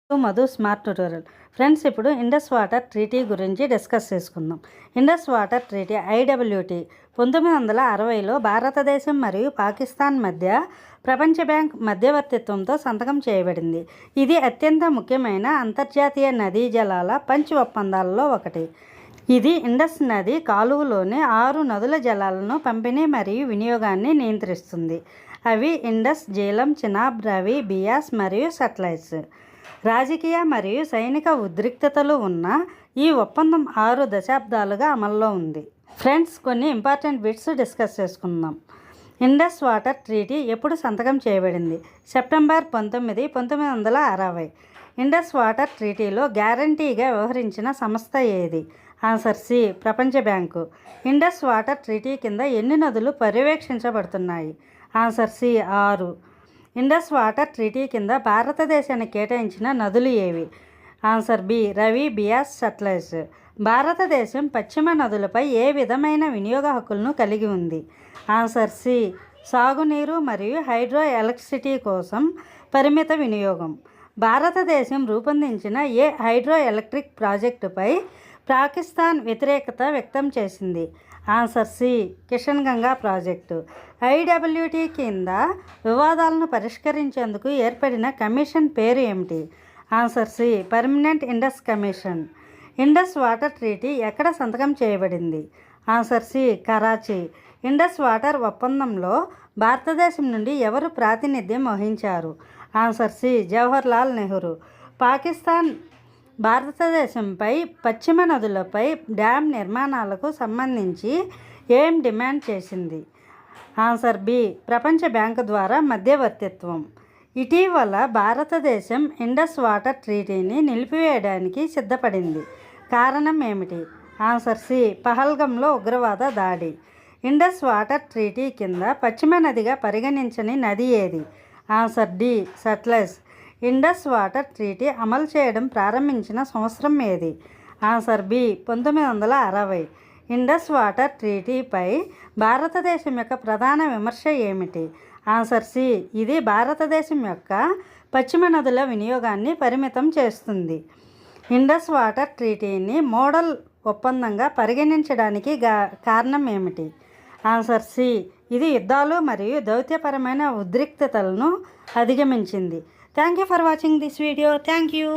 Madhu smart tutorial. Friends, ఇప్పుడు Indus water treaty గురించి discuss చేసుకుందాం. ఇండస్ వాటర్ ట్రీటీ ఐడబ్ల్యూటీ 1960లో భారతదేశం మరియు పాకిస్తాన్ మధ్య ప్రపంచ బ్యాంక్ మధ్యవర్తిత్వంతో సంతకం చేయబడింది. ఇది అత్యంత ముఖ్యమైన అంతర్జాతీయ నదీ జలాల పంచ్ ఒప్పందాలలో ఒకటి. ఇది ఇండస్ నది కాలువలోని 6 నదుల జలాలను పంపిణీ మరియు వినియోగాన్ని నియంత్రిస్తుంది. అవి ఇండస్, జీలం, చినాబ్, రవి, బియాస్ మరియు సట్లెజ్. రాజకీయ మరియు సైనిక ఉద్రిక్తతలు ఉన్న ఈ ఒప్పందం 6 దశాబ్దాలుగా అమల్లో ఉంది. ఫ్రెండ్స్, కొన్ని ఇంపార్టెంట్ బిట్స్ డిస్కస్ చేసుకుందాం. ఇండస్ వాటర్ ట్రీటీ ఎప్పుడు సంతకం చేయబడింది? సెప్టెంబర్ 19, 1960. ఇండస్ వాటర్ ట్రీటీలో గ్యారంటీగా వ్యవహరించిన సంస్థ ఏది? ఆన్సర్ సి, ప్రపంచ బ్యాంకు. ఇండస్ వాటర్ ట్రీటీ కింద ఎన్ని నదులు పర్యవేక్షించబడుతున్నాయి? Answer C, 6. Indus water treaty కింద భారతదేశానికి కేటాయించిన నదులు ఏవి? Answer B, Ravi, Beas, Sutlej. భారతదేశం పశ్చిమ నదులపై ఏ విధమైన వినియోగ హక్కులను కలిగి ఉంది? ఆన్సర్ సి, సాగునీరు మరియు హైడ్రో ఎలక్ట్రిసిటీ కోసం పరిమిత వినియోగం. భారతదేశం రూపొందించిన ఏ హైడ్రో ఎలక్ట్రిక్ ప్రాజెక్టుపై పాకిస్తాన్ వ్యతిరేకత వ్యక్తం చేసింది? Answer C, Kishan Ganga project. IWT కింద వివాదాలను పరిష్కరించేందుకు ఏర్పడిన కమిషన్ పేరు ఏమిటి? Answer C, permanent Indus commission. Indus water treaty ఎక్కడ సంతకం చేయబడింది? Answer C, Karachi. Indus water ఒప్పందంలో భారతదేశం నుండి ఎవరు ప్రాతినిధ్యం వహించారు? Answer C, Jawaharlal Nehru. పాకిస్తాన్ భారతదేశంపై పశ్చిమ నదులపై డ్యామ్ నిర్మాణాలకు సంబంధించి ఏం డిమాండ్ చేసింది? ఆన్సర్ బి, ప్రపంచ బ్యాంకు ద్వారా మధ్యవర్తిత్వం. ఇటీవల భారతదేశం ఇండస్ వాటర్ ట్రీటీని నిలిపివేయడానికి సిద్ధపడింది. కారణం ఏమిటి? ఆన్సర్ సి, పహల్గంలో ఉగ్రవాద దాడి. ఇండస్ వాటర్ ట్రీటీ కింద పశ్చిమ నదిగా పరిగణించని నది ఏది? Answer D, Sutlej. Indus water treaty అమలు చేయడం ప్రారంభించిన సంవత్సరం ఏది? Answer B, 1960. ఇండస్ వాటర్ ట్రీటీపై భారతదేశం యొక్క ప్రధాన విమర్శ ఏమిటి? ఆన్సర్ సి, ఇది భారతదేశం యొక్క పశ్చిమ నదుల వినియోగాన్ని పరిమితం చేస్తుంది. ఇండస్ వాటర్ ట్రీటీని మోడల్ ఒప్పందంగా పరిగణించడానికి కారణం ఏమిటి? ఆన్సర్ సి, ఇది యుద్ధాలు మరియు దౌత్యపరమైన ఉద్రిక్తతలను అధిగమించింది. Thank you for watching this video. Thank you.